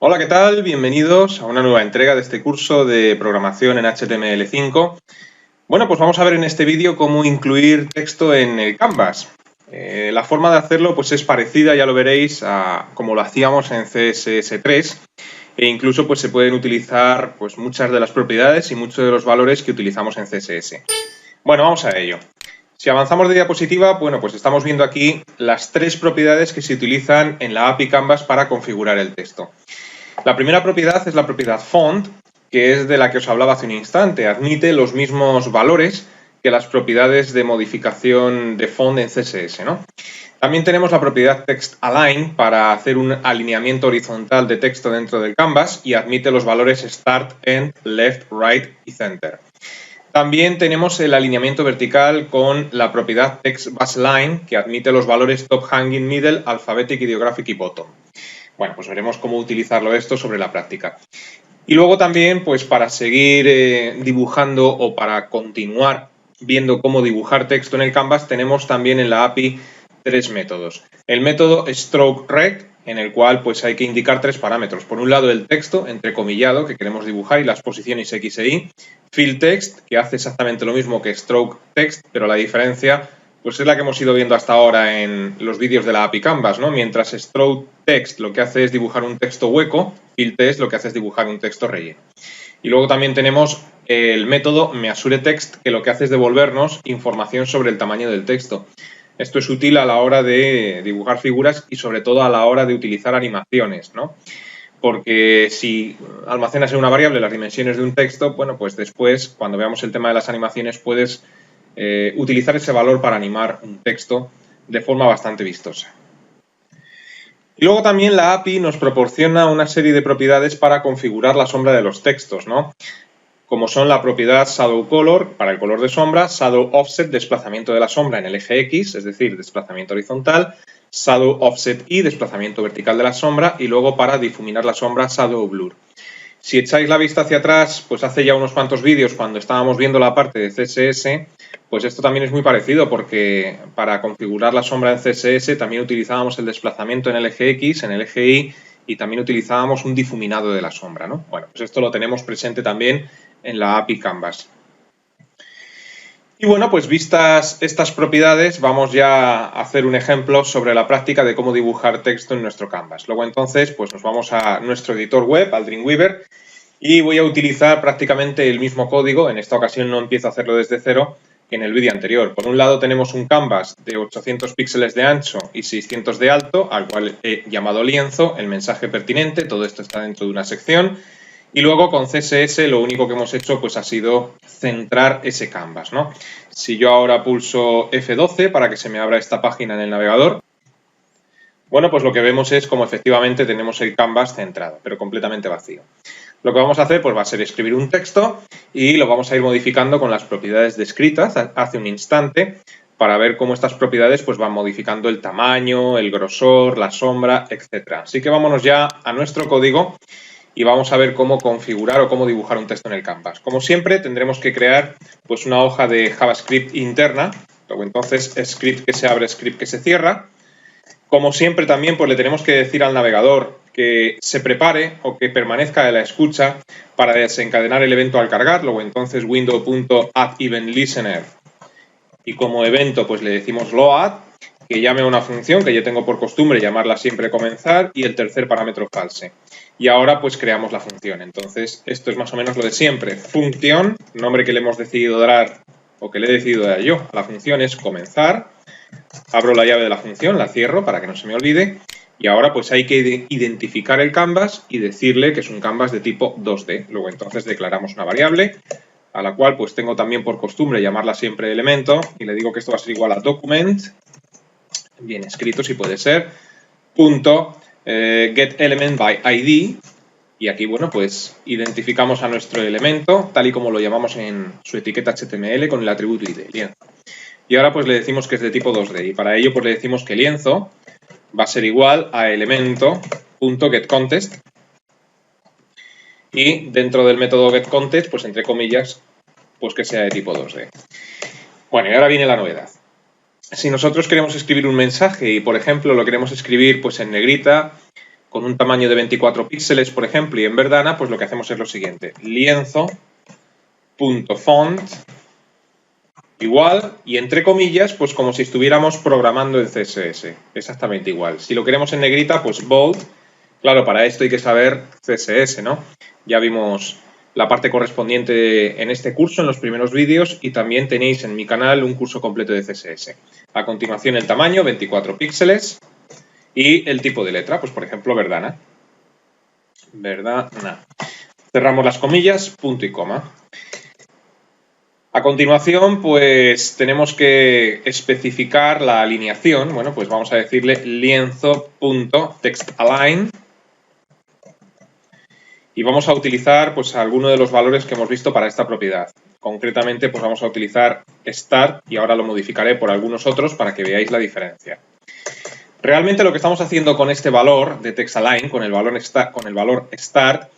Hola, ¿qué tal? Bienvenidos a una nueva entrega de este curso de programación en HTML5. Bueno, pues vamos a ver en este vídeo cómo incluir texto en el Canvas. La forma de hacerlo pues es parecida, ya lo veréis, a como lo hacíamos en CSS3 e incluso pues se pueden utilizar pues muchas de las propiedades y muchos de los valores que utilizamos en CSS. Bueno, vamos a ello. Si avanzamos de diapositiva, bueno, pues estamos viendo aquí las tres propiedades que se utilizan en la API Canvas para configurar el texto. La primera propiedad es la propiedad font, que es de la que os hablaba hace un instante. Admite los mismos valores que las propiedades de modificación de font en CSS, ¿no? También tenemos la propiedad text align para hacer un alineamiento horizontal de texto dentro del canvas y admite los valores start, end, left, right y center. También tenemos el alineamiento vertical con la propiedad text baseline que admite los valores top, hanging, middle, alphabetic, ideographic y bottom. Bueno, pues veremos cómo utilizarlo esto sobre la práctica. Y luego también, pues para seguir dibujando o para continuar viendo cómo dibujar texto en el Canvas, tenemos también en la API tres métodos. El método stroke-rect, en el cual pues hay que indicar tres parámetros. Por un lado, el texto entrecomillado que queremos dibujar y las posiciones X e Y. Fill text, que hace exactamente lo mismo que stroke text, pero la diferencia pues es la que hemos ido viendo hasta ahora en los vídeos de la API Canvas, ¿no? Mientras stroke text lo que hace es dibujar un texto hueco, fill text lo que hace es dibujar un texto relleno. Y luego también tenemos el método measureText, que lo que hace es devolvernos información sobre el tamaño del texto. Esto es útil a la hora de dibujar figuras y sobre todo a la hora de utilizar animaciones, ¿no? Porque si almacenas en una variable las dimensiones de un texto, bueno, pues después, cuando veamos el tema de las animaciones, puedes utilizar ese valor para animar un texto de forma bastante vistosa. Y luego también la API nos proporciona una serie de propiedades para configurar la sombra de los textos, ¿no? Como son la propiedad Shadow Color para el color de sombra, Shadow Offset, desplazamiento de la sombra en el eje X, es decir, desplazamiento horizontal, Shadow Offset Y, desplazamiento vertical de la sombra, y luego para difuminar la sombra, Shadow Blur. Si echáis la vista hacia atrás, pues hace ya unos cuantos vídeos cuando estábamos viendo la parte de CSS, pues esto también es muy parecido porque para configurar la sombra en CSS también utilizábamos el desplazamiento en el eje X, en el eje Y y también utilizábamos un difuminado de la sombra, ¿no? Bueno, pues esto lo tenemos presente también en la API Canvas. Y bueno, pues vistas estas propiedades, vamos ya a hacer un ejemplo sobre la práctica de cómo dibujar texto en nuestro Canvas. Luego entonces, pues nos vamos a nuestro editor web, al Dreamweaver, y voy a utilizar prácticamente el mismo código. En esta ocasión no empiezo a hacerlo desde cero que en el vídeo anterior. Por un lado tenemos un canvas de 800 píxeles de ancho y 600 de alto, al cual he llamado lienzo, el mensaje pertinente, todo esto está dentro de una sección. Y luego con CSS lo único que hemos hecho pues ha sido centrar ese canvas, ¿no? Si yo ahora pulso F12 para que se me abra esta página en el navegador, bueno, pues lo que vemos es como efectivamente tenemos el canvas centrado, pero completamente vacío. Lo que vamos a hacer pues va a ser escribir un texto y lo vamos a ir modificando con las propiedades descritas hace un instante para ver cómo estas propiedades pues van modificando el tamaño, el grosor, la sombra, etc. Así que vámonos ya a nuestro código y vamos a ver cómo configurar o cómo dibujar un texto en el Canvas. Como siempre, tendremos que crear pues una hoja de JavaScript interna, luego entonces script que se abre, script que se cierra. Como siempre también pues le tenemos que decir al navegador que se prepare o que permanezca a la escucha para desencadenar el evento al cargar, luego entonces window.addEventListener y como evento pues le decimos load, que llame a una función que yo tengo por costumbre llamarla siempre comenzar y el tercer parámetro false. Y ahora pues creamos la función. Entonces esto es más o menos lo de siempre. Función, nombre que le hemos decidido dar o que le he decidido dar yo a la función es comenzar. Abro la llave de la función, la cierro para que no se me olvide. Y ahora pues hay que identificar el canvas y decirle que es un canvas de tipo 2D. Luego entonces declaramos una variable a la cual pues tengo también por costumbre llamarla siempre elemento y le digo que esto va a ser igual a document, bien escrito si puede ser, punto getElementById y aquí bueno pues identificamos a nuestro elemento tal y como lo llamamos en su etiqueta HTML con el atributo id, lienzo. Y ahora pues le decimos que es de tipo 2D y para ello pues le decimos que lienzo va a ser igual a elemento.getContest y dentro del método getContest pues entre comillas pues que sea de tipo 2D. Bueno, y ahora viene la novedad. Si nosotros queremos escribir un mensaje y, por ejemplo, lo queremos escribir pues en negrita con un tamaño de 24 píxeles, por ejemplo, y en Verdana, pues lo que hacemos es lo siguiente. Lienzo.font igual, y entre comillas, pues como si estuviéramos programando en CSS. Exactamente igual. Si lo queremos en negrita, pues bold. Claro, para esto hay que saber CSS, ¿no? Ya vimos la parte correspondiente en este curso, en los primeros vídeos, y también tenéis en mi canal un curso completo de CSS. A continuación el tamaño, 24 píxeles, y el tipo de letra, pues por ejemplo Verdana. Verdana. Cerramos las comillas, punto y coma. A continuación, pues tenemos que especificar la alineación. Bueno, pues vamos a decirle lienzo.textAlign. Y vamos a utilizar pues alguno de los valores que hemos visto para esta propiedad. Concretamente, pues vamos a utilizar start y ahora lo modificaré por algunos otros para que veáis la diferencia. Realmente lo que estamos haciendo con este valor de textAlign, con el valor start,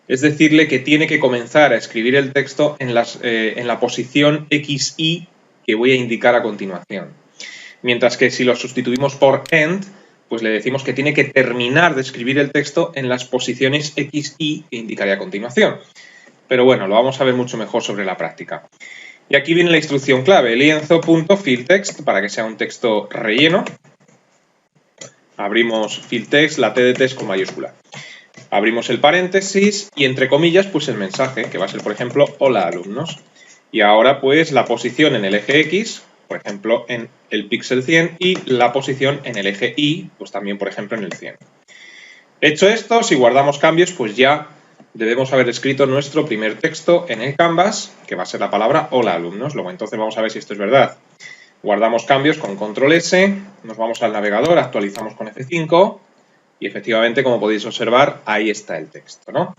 es decirle que tiene que comenzar a escribir el texto en la posición XY que voy a indicar a continuación. Mientras que si lo sustituimos por end, pues le decimos que tiene que terminar de escribir el texto en las posiciones XY que indicaré a continuación. Pero bueno, lo vamos a ver mucho mejor sobre la práctica. Y aquí viene la instrucción clave, lienzo.fillText, para que sea un texto relleno. Abrimos fillText, la T de text con mayúscula. Abrimos el paréntesis y entre comillas pues el mensaje, que va a ser por ejemplo, hola alumnos. Y ahora pues la posición en el eje X, por ejemplo en el píxel 100 y la posición en el eje Y, pues también por ejemplo en el 100. Hecho esto, si guardamos cambios pues ya debemos haber escrito nuestro primer texto en el Canvas, que va a ser la palabra hola alumnos. Luego entonces vamos a ver si esto es verdad. Guardamos cambios con control S, nos vamos al navegador, actualizamos con F5 y efectivamente, como podéis observar, ahí está el texto, ¿no?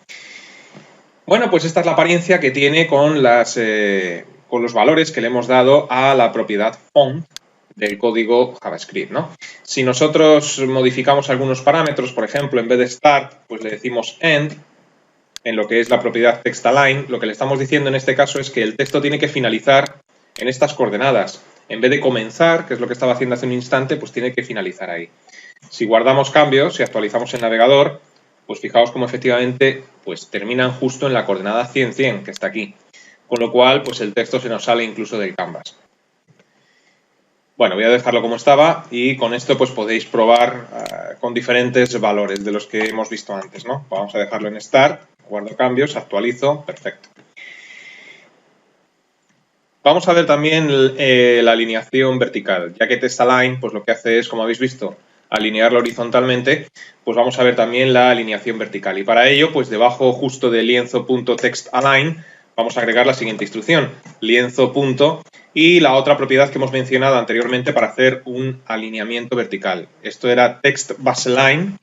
Bueno, pues esta es la apariencia que tiene con los valores que le hemos dado a la propiedad font del código JavaScript, ¿no? Si nosotros modificamos algunos parámetros, por ejemplo, en vez de start, pues le decimos end, en lo que es la propiedad textAlign, lo que le estamos diciendo en este caso es que el texto tiene que finalizar en estas coordenadas. En vez de comenzar, que es lo que estaba haciendo hace un instante, pues tiene que finalizar ahí. Si guardamos cambios y actualizamos el navegador, pues fijaos cómo efectivamente pues terminan justo en la coordenada 100, 100, que está aquí. Con lo cual, pues el texto se nos sale incluso del Canvas. Bueno, voy a dejarlo como estaba y con esto pues podéis probar con diferentes valores de los que hemos visto antes, ¿no? Vamos a dejarlo en Start, guardo cambios, actualizo, perfecto. Vamos a ver también la alineación vertical, ya que textAlign pues lo que hace es, como habéis visto, alinearlo horizontalmente, pues vamos a ver también la alineación vertical. Y para ello, pues debajo justo de lienzo.textAlign vamos a agregar la siguiente instrucción, lienzo. Y la otra propiedad que hemos mencionado anteriormente para hacer un alineamiento vertical. Esto era textBaseline.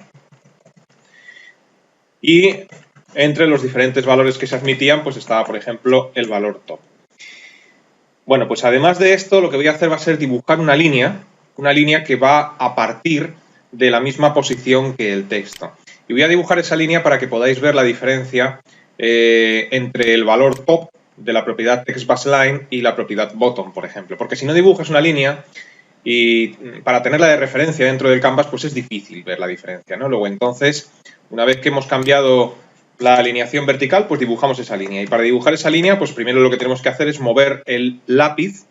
Y entre los diferentes valores que se admitían, pues estaba, por ejemplo, el valor top. Bueno, pues además de esto, lo que voy a hacer va a ser dibujar una línea que va a partir de la misma posición que el texto. Y voy a dibujar esa línea para que podáis ver la diferencia entre el valor top de la propiedad textBaseline y la propiedad bottom, por ejemplo. Porque si no dibujas una línea y para tenerla de referencia dentro del Canvas, pues es difícil ver la diferencia, ¿no? Luego entonces, una vez que hemos cambiado la alineación vertical, pues dibujamos esa línea. Y para dibujar esa línea, pues primero lo que tenemos que hacer es mover el lápiz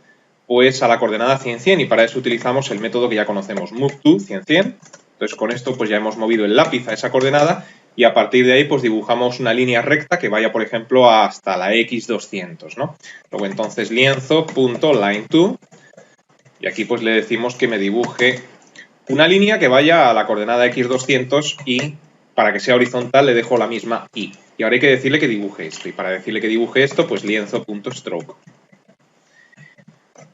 pues a la coordenada 100, 100 y para eso utilizamos el método que ya conocemos, move to 100, 100. Entonces con esto pues ya hemos movido el lápiz a esa coordenada y a partir de ahí pues dibujamos una línea recta que vaya, por ejemplo, hasta la X200, ¿no? Luego entonces lienzo.line2 y aquí pues le decimos que me dibuje una línea que vaya a la coordenada X200 y para que sea horizontal le dejo la misma Y. Y ahora hay que decirle que dibuje esto y para decirle que dibuje esto pues lienzo.stroke.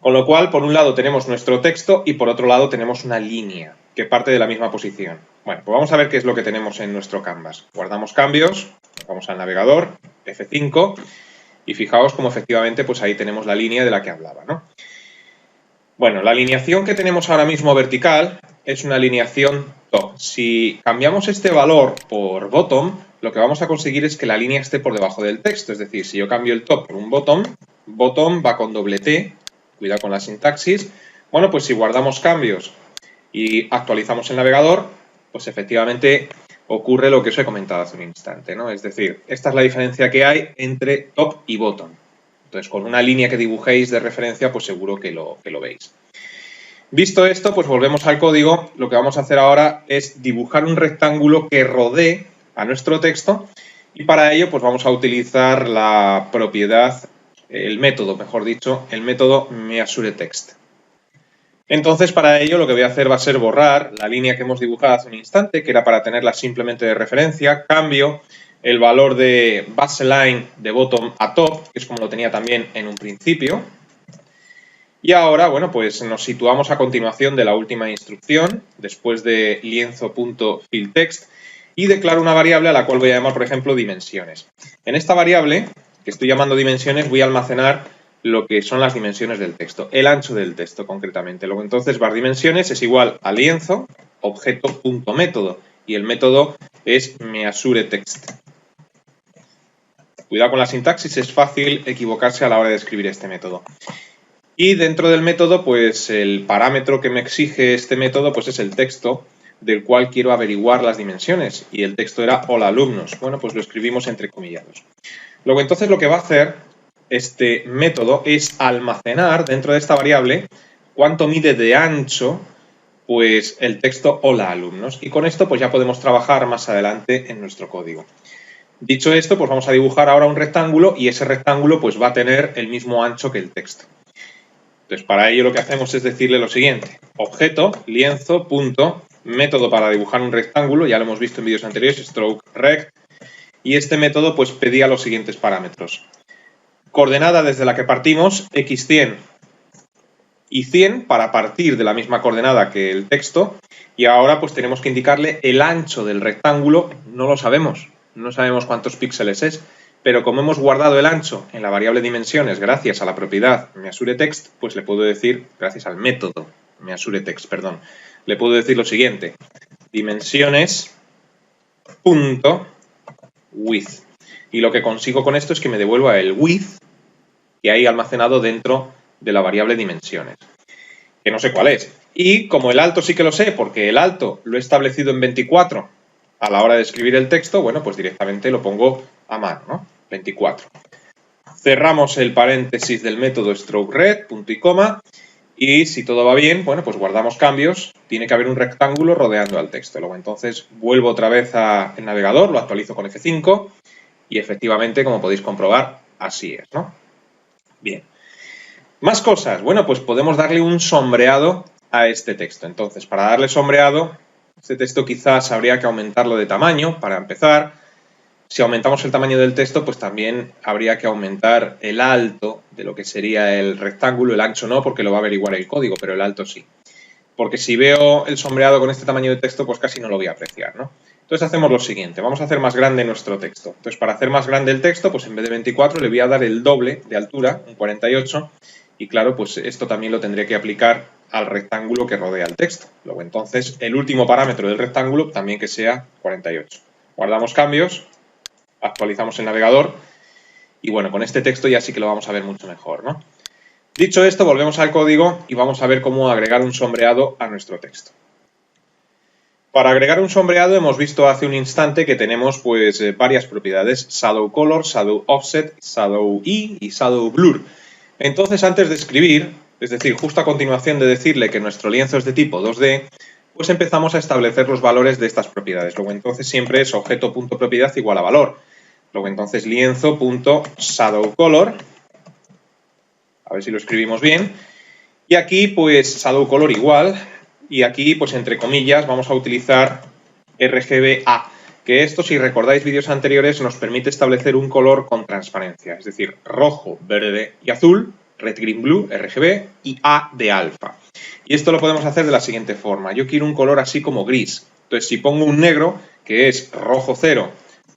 Con lo cual, por un lado tenemos nuestro texto y por otro lado tenemos una línea que parte de la misma posición. Bueno, pues vamos a ver qué es lo que tenemos en nuestro Canvas. Guardamos cambios, vamos al navegador, F5, y fijaos cómo efectivamente pues ahí tenemos la línea de la que hablaba, ¿no? Bueno, la alineación que tenemos ahora mismo vertical es una alineación top. Si cambiamos este valor por bottom, lo que vamos a conseguir es que la línea esté por debajo del texto. Es decir, si yo cambio el top por un bottom, bottom va con doble T. Cuidado con la sintaxis. Bueno, pues si guardamos cambios y actualizamos el navegador, pues efectivamente ocurre lo que os he comentado hace un instante, ¿no? Es decir, esta es la diferencia que hay entre top y bottom. Entonces, con una línea que dibujéis de referencia, pues seguro que lo veis. Visto esto, pues volvemos al código. Lo que vamos a hacer ahora es dibujar un rectángulo que rodee a nuestro texto y para ello pues vamos a utilizar la propiedad, el método, mejor dicho, el método measureText. Entonces, para ello lo que voy a hacer va a ser borrar la línea que hemos dibujado hace un instante, que era para tenerla simplemente de referencia. Cambio el valor de baseline de bottom a top, que es como lo tenía también en un principio. Y ahora, bueno, pues nos situamos a continuación de la última instrucción, después de lienzo.fillText, y declaro una variable a la cual voy a llamar, por ejemplo, dimensiones. En esta variable, que estoy llamando dimensiones, voy a almacenar lo que son las dimensiones del texto, el ancho del texto concretamente. Luego entonces varDimensiones es igual a lienzo, objeto.método, y el método es measureText. Cuidado con la sintaxis, es fácil equivocarse a la hora de escribir este método. Y dentro del método, pues el parámetro que me exige este método, pues es el texto del cual quiero averiguar las dimensiones. Y el texto era hola alumnos. Bueno, pues lo escribimos entre comillados. Luego entonces lo que va a hacer este método es almacenar dentro de esta variable cuánto mide de ancho pues el texto hola alumnos. Y con esto pues ya podemos trabajar más adelante en nuestro código. Dicho esto, pues vamos a dibujar ahora un rectángulo y ese rectángulo pues va a tener el mismo ancho que el texto. Entonces, para ello lo que hacemos es decirle lo siguiente. Objeto, lienzo, punto, método para dibujar un rectángulo, ya lo hemos visto en vídeos anteriores, strokeRect, y este método pues pedía los siguientes parámetros. Coordenada desde la que partimos, x100 y 100 para partir de la misma coordenada que el texto, y ahora pues tenemos que indicarle el ancho del rectángulo, no lo sabemos, no sabemos cuántos píxeles es, pero como hemos guardado el ancho en la variable dimensiones gracias a la propiedad measureText, pues le puedo decir, gracias al método measureText, perdón, le puedo decir lo siguiente, dimensiones.width. Y lo que consigo con esto es que me devuelva el width que hay almacenado dentro de la variable dimensiones, que no sé cuál es. Y como el alto sí que lo sé, porque el alto lo he establecido en 24 a la hora de escribir el texto, bueno, pues directamente lo pongo a mano, ¿no? 24. Cerramos el paréntesis del método strokeRect, punto y coma, y si todo va bien, bueno, pues guardamos cambios, tiene que haber un rectángulo rodeando al texto. Luego entonces vuelvo otra vez al navegador, lo actualizo con F5 y efectivamente, como podéis comprobar, así es, ¿no? Bien. Más cosas. Bueno, pues podemos darle un sombreado a este texto. Entonces, para darle sombreado, este texto quizás habría que aumentarlo de tamaño para empezar. Si aumentamos el tamaño del texto, pues también habría que aumentar el alto de lo que sería el rectángulo, el ancho no, porque lo va a averiguar el código, pero el alto sí. Porque si veo el sombreado con este tamaño de texto, pues casi no lo voy a apreciar, ¿no? Entonces hacemos lo siguiente, vamos a hacer más grande nuestro texto. Entonces para hacer más grande el texto, pues en vez de 24 le voy a dar el doble de altura, un 48, y claro, pues esto también lo tendré que aplicar al rectángulo que rodea el texto. Luego entonces el último parámetro del rectángulo también que sea 48. Guardamos cambios. Actualizamos el navegador y bueno, con este texto ya sí que lo vamos a ver mucho mejor, ¿no? Dicho esto, volvemos al código y vamos a ver cómo agregar un sombreado a nuestro texto. Para agregar un sombreado hemos visto hace un instante que tenemos pues varias propiedades, Shadow Color, Shadow Offset, Shadow E y Shadow Blur. Entonces antes de escribir, es decir, justo a continuación de decirle que nuestro lienzo es de tipo 2D, pues empezamos a establecer los valores de estas propiedades. Luego entonces siempre es objeto.propiedad igual a valor. Luego entonces lienzo.shadowColor, a ver si lo escribimos bien, y aquí pues shadowColor igual, y aquí pues entre comillas vamos a utilizar RGBA, que esto si recordáis vídeos anteriores nos permite establecer un color con transparencia, es decir, rojo, verde y azul, red, green, blue, RGB y A de alfa. Y esto lo podemos hacer de la siguiente forma, yo quiero un color así como gris, entonces si pongo un negro que es rojo 0,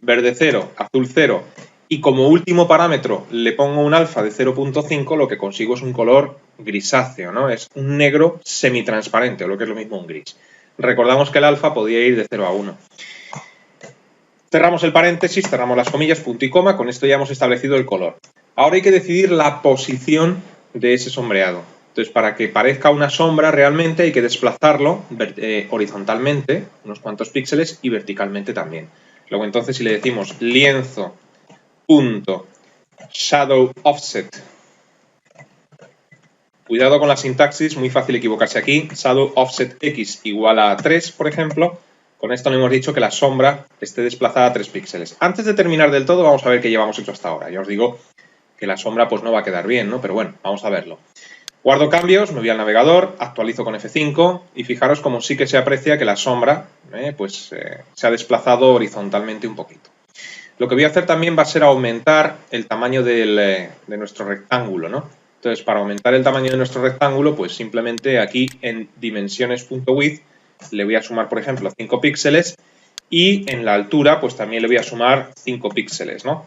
verde 0, azul 0 y como último parámetro le pongo un alfa de 0.5, lo que consigo es un color grisáceo, ¿no? Es un negro semitransparente, o lo que es lo mismo un gris. Recordamos que el alfa podía ir de 0 a 1. Cerramos el paréntesis, cerramos las comillas, punto y coma, con esto ya hemos establecido el color. Ahora hay que decidir la posición de ese sombreado. Entonces, para que parezca una sombra realmente hay que desplazarlo horizontalmente, unos cuantos píxeles, y verticalmente también. Luego entonces si le decimos lienzo.shadowOffset, cuidado con la sintaxis, muy fácil equivocarse aquí, shadowOffsetX igual a 3, por ejemplo. Con esto le hemos dicho que la sombra esté desplazada a 3 píxeles. Antes de terminar del todo, vamos a ver qué llevamos hecho hasta ahora. Ya os digo que la sombra pues no va a quedar bien, ¿no? Pero bueno, vamos a verlo. Guardo cambios, me voy al navegador, actualizo con F5 y fijaros como sí que se aprecia que la sombra se ha desplazado horizontalmente un poquito. Lo que voy a hacer también va a ser aumentar el tamaño de nuestro rectángulo, ¿no? Entonces, para aumentar el tamaño de nuestro rectángulo, pues simplemente aquí en dimensiones.width le voy a sumar, por ejemplo, 5 píxeles y en la altura, pues también le voy a sumar 5 píxeles, ¿no?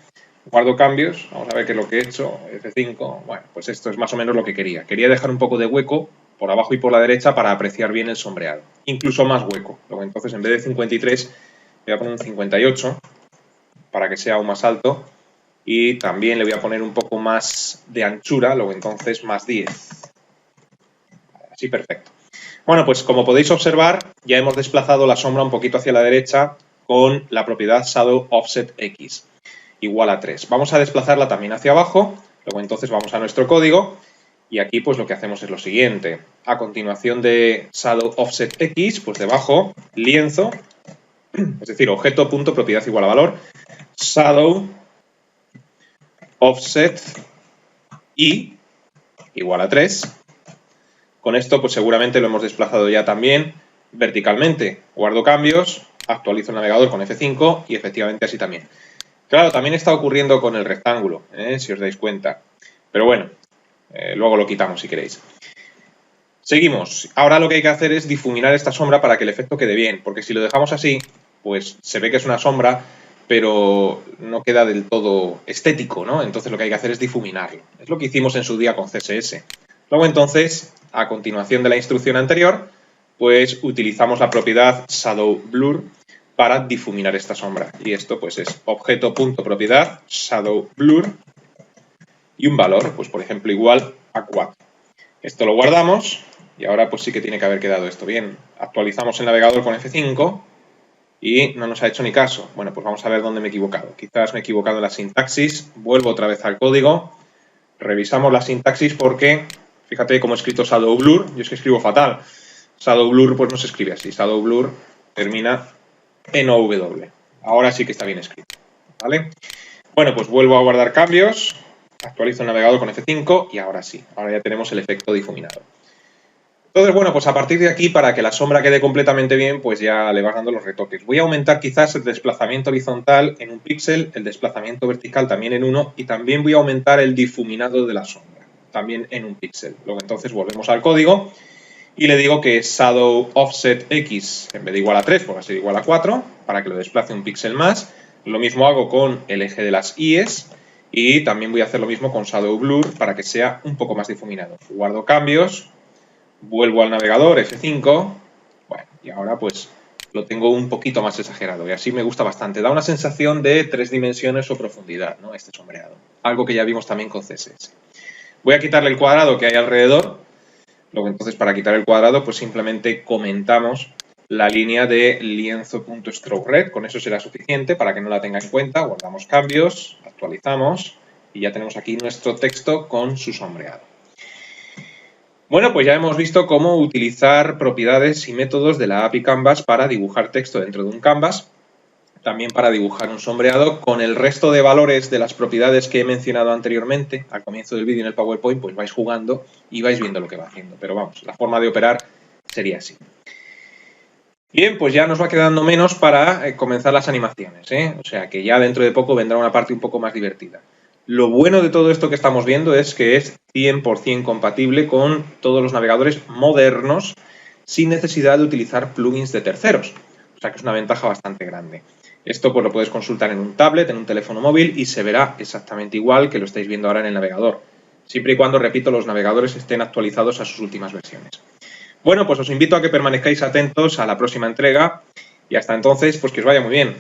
Guardo cambios, vamos a ver qué es lo que he hecho, F5, bueno, pues esto es más o menos lo que quería. Quería dejar un poco de hueco por abajo y por la derecha para apreciar bien el sombreado. Incluso más hueco. Luego entonces en vez de 53 voy a poner un 58 para que sea aún más alto. Y también le voy a poner un poco más de anchura, luego entonces más 10. Así perfecto. Bueno, pues como podéis observar, ya hemos desplazado la sombra un poquito hacia la derecha con la propiedad shadowOffsetX igual a 3. Vamos a desplazarla también hacia abajo, luego entonces vamos a nuestro código y aquí pues lo que hacemos es lo siguiente. A continuación de shadowOffsetX, pues debajo, lienzo, es decir, objeto.propiedad igual a valor, shadowOffset y igual a 3. Con esto pues seguramente lo hemos desplazado ya también verticalmente. Guardo cambios, actualizo el navegador con F5 y efectivamente así también. Claro, también está ocurriendo con el rectángulo, si os dais cuenta. Pero bueno, luego lo quitamos si queréis. Seguimos. Ahora lo que hay que hacer es difuminar esta sombra para que el efecto quede bien, porque si lo dejamos así, pues se ve que es una sombra, pero no queda del todo estético, ¿no? Entonces lo que hay que hacer es difuminarlo. Es lo que hicimos en su día con CSS. Luego entonces, a continuación de la instrucción anterior, pues utilizamos la propiedad shadowBlur para difuminar esta sombra. Y esto pues es objeto.propiedad shadowBlur y un valor, pues por ejemplo igual a 4. Esto lo guardamos y ahora pues sí que tiene que haber quedado esto bien. Actualizamos el navegador con F5 y no nos ha hecho ni caso. Bueno, pues vamos a ver dónde me he equivocado. Quizás me he equivocado en la sintaxis. Vuelvo otra vez al código. Revisamos la sintaxis porque, fíjate cómo he escrito shadowBlur. Yo es que escribo fatal. ShadowBlur pues no se escribe así. ShadowBlur termina en OW. Ahora sí que está bien escrito, ¿vale? Bueno, pues vuelvo a guardar cambios, actualizo el navegador con F5 y ahora sí, ahora ya tenemos el efecto difuminado. Entonces, bueno, pues a partir de aquí, para que la sombra quede completamente bien, pues ya le vas dando los retoques. Voy a aumentar quizás el desplazamiento horizontal en un píxel, el desplazamiento vertical también en uno y también voy a aumentar el difuminado de la sombra, también en un píxel. Luego entonces volvemos al código y le digo que shadowOffsetX, en vez de igual a 3, pues va a ser igual a 4, para que lo desplace un píxel más. Lo mismo hago con el eje de las IES y también voy a hacer lo mismo con shadowBlur para que sea un poco más difuminado. Guardo cambios, vuelvo al navegador, F5, bueno, y ahora pues lo tengo un poquito más exagerado y así me gusta bastante. Da una sensación de 3 dimensiones o profundidad, ¿no? Este sombreado, algo que ya vimos también con CSS. Voy a quitarle el cuadrado que hay alrededor. Luego entonces para quitar el cuadrado pues simplemente comentamos la línea de lienzo.strokeRed, con eso será suficiente para que no la tenga en cuenta, guardamos cambios, actualizamos y ya tenemos aquí nuestro texto con su sombreado. Bueno, pues ya hemos visto cómo utilizar propiedades y métodos de la API Canvas para dibujar texto dentro de un Canvas, también para dibujar un sombreado. Con el resto de valores de las propiedades que he mencionado anteriormente, al comienzo del vídeo en el PowerPoint, pues vais jugando y vais viendo lo que va haciendo. Pero vamos, la forma de operar sería así. Bien, pues ya nos va quedando menos para comenzar las animaciones, O sea que ya dentro de poco vendrá una parte un poco más divertida. Lo bueno de todo esto que estamos viendo es que es 100% compatible con todos los navegadores modernos sin necesidad de utilizar plugins de terceros. O sea que es una ventaja bastante grande. Esto pues lo puedes consultar en un tablet, en un teléfono móvil y se verá exactamente igual que lo estáis viendo ahora en el navegador. Siempre y cuando, repito, los navegadores estén actualizados a sus últimas versiones. Bueno, pues os invito a que permanezcáis atentos a la próxima entrega y hasta entonces, pues que os vaya muy bien.